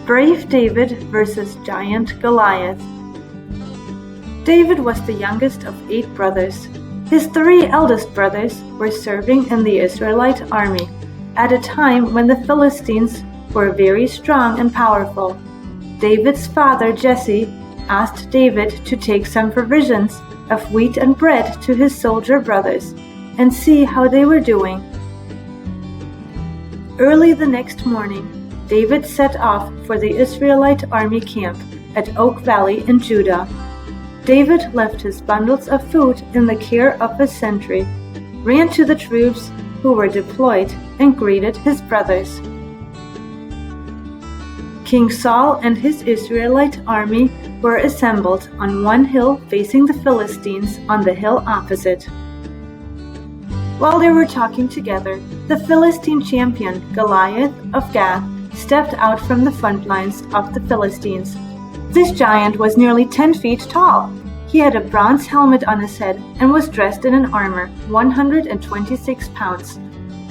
Brave David versus Giant Goliath. David was the youngest of 8 brothers. His 3 eldest brothers were serving in the Israelite army at a time when the Philistines were very strong and powerful. David's father Jesse asked David to take some provisions of wheat and bread to his soldier brothers and see how they were doing. Early the next morning, David set off for the Israelite army camp at Oak Valley in Judah. David left his bundles of food in the care of a sentry, ran to the troops who were deployed, and greeted his brothers. King Saul and his Israelite army were assembled on one hill facing the Philistines on the hill opposite. While they were talking together, the Philistine champion Goliath of Gath stepped out from the front lines of the Philistines. This giant was nearly 10 feet tall. He had a bronze helmet on his head and was dressed in an armor 126 pounds.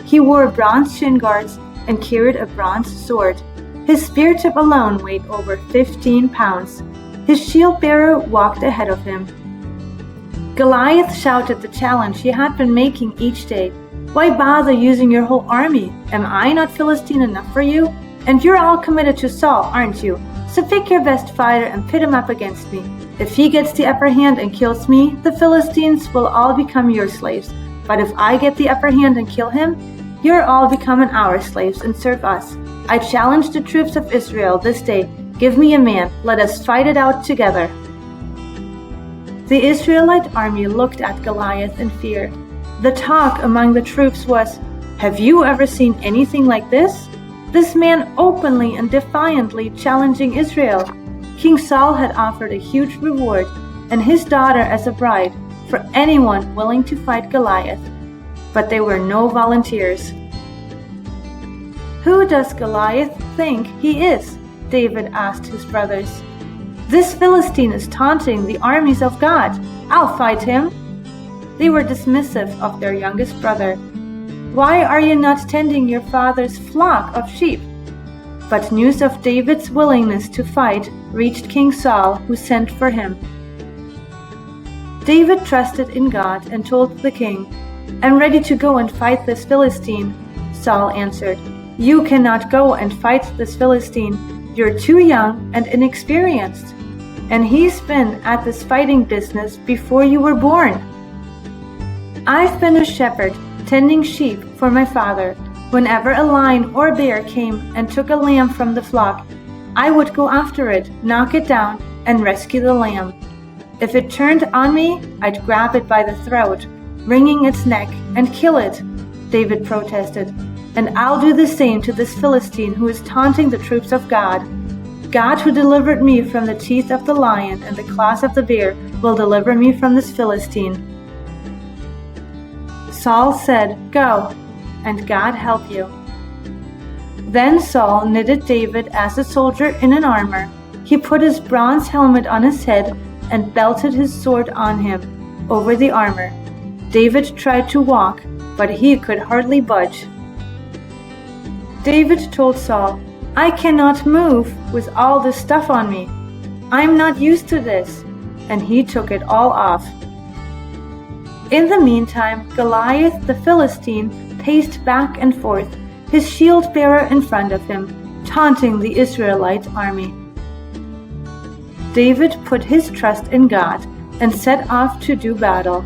He wore bronze shin guards and carried a bronze sword. His spear tip alone weighed over 15 pounds. His shield bearer walked ahead of him. Goliath shouted the challenge he had been making each day. "Why bother using your whole army? Am I not Philistine enough for you? And you're all committed to Saul, aren't you? So pick your best fighter and pit him up against me. If he gets the upper hand and kills me, the Philistines will all become your slaves. But if I get the upper hand and kill him, you're all becoming our slaves and serve us. I challenge the troops of Israel this day. Give me a man. Let us fight it out together." The Israelite army looked at Goliath in fear. The talk among the troops was, "Have you ever seen anything like this? This man openly and defiantly challenging Israel." King Saul had offered a huge reward and his daughter as a bride for anyone willing to fight Goliath, but there were no volunteers. "Who does Goliath think he is?" David asked his brothers. "This Philistine is taunting the armies of God. I'll fight him." They were dismissive of their youngest brother. "Why are you not tending your father's flock of sheep?" But news of David's willingness to fight reached King Saul, who sent for him. David trusted in God and told the king, "I'm ready to go and fight this Philistine." Saul answered, "You cannot go and fight this Philistine. You're too young and inexperienced, and he's been at this fighting business before you were born. I've been a shepherd, tending sheep for my father. Whenever a lion or bear came and took a lamb from the flock, I would go after it, knock it down, and rescue the lamb. If it turned on me, I'd grab it by the throat, wringing its neck, and kill it," David protested. "And I'll do the same to this Philistine who is taunting the troops of God. God, who delivered me from the teeth of the lion and the claws of the bear, will deliver me from this Philistine." Saul said, "Go, and God help you." Then Saul knitted David as a soldier in an armor. He put his bronze helmet on his head and belted his sword on him over the armor. David tried to walk, but he could hardly budge. David told Saul, "I cannot move with all this stuff on me. I'm not used to this," and he took it all off. In the meantime, Goliath the Philistine paced back and forth, his shield bearer in front of him, taunting the Israelite army. David put his trust in God and set off to do battle.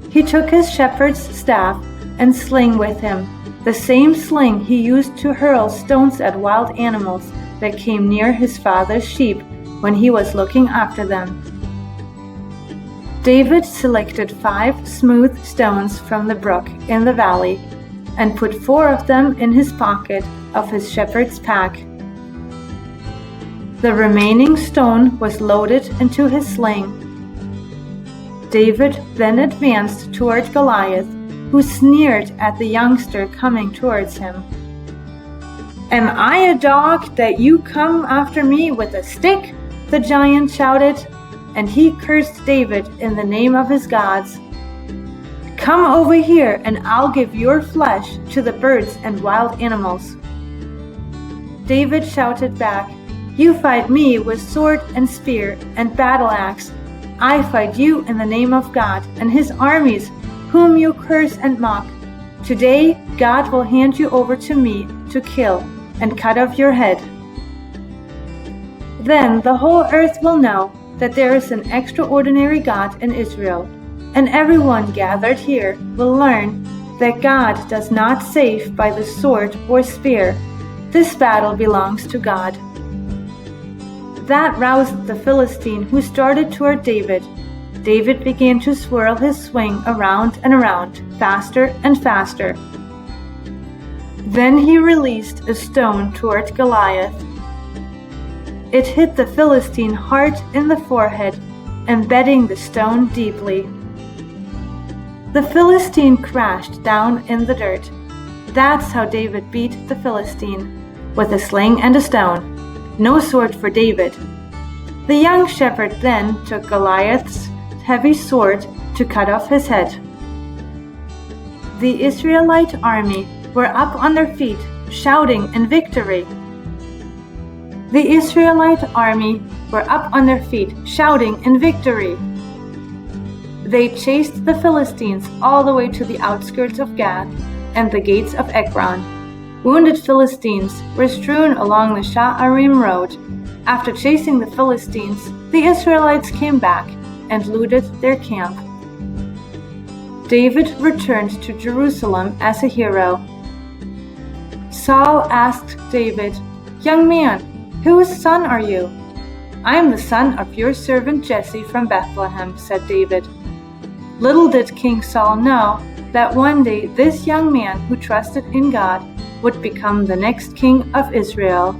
He took his shepherd's staff and sling with him, the same sling he used to hurl stones at wild animals that came near his father's sheep when he was looking after them. David selected 5 smooth stones from the brook in the valley and put 4 of them in his pocket of his shepherd's pack. The remaining stone was loaded into his sling. David then advanced toward Goliath, who sneered at the youngster coming towards him. "Am I a dog that you come after me with a stick?" the giant shouted, and he cursed David in the name of his gods. "Come over here and I'll give your flesh to the birds and wild animals." David shouted back, "You fight me with sword and spear and battle axe. I fight you in the name of God and his armies, whom you curse and mock. Today God will hand you over to me to kill and cut off your head. Then the whole earth will know that there is an extraordinary God in Israel, and everyone gathered here will learn that God does not save by the sword or spear. This battle belongs to God." That roused the Philistine, who started toward David. David began to swirl his swing around and around, faster and faster. Then he released a stone toward Goliath. It hit the Philistine hard in the forehead, embedding the stone deeply. The Philistine crashed down in the dirt. That's how David beat the Philistine, with a sling and a stone. No sword for David. The young shepherd then took Goliath's heavy sword to cut off his head. The Israelite army were up on their feet, shouting in victory. The Israelite army were up on their feet, shouting in victory. They chased the Philistines all the way to the outskirts of Gath and the gates of Ekron. Wounded Philistines were strewn along the Sha'arim road. After chasing the Philistines, the Israelites came back and looted their camp. David returned to Jerusalem as a hero. Saul asked David, "Young man, whose son are you?" "I am the son of your servant Jesse from Bethlehem," said David. Little did King Saul know that one day this young man who trusted in God would become the next king of Israel.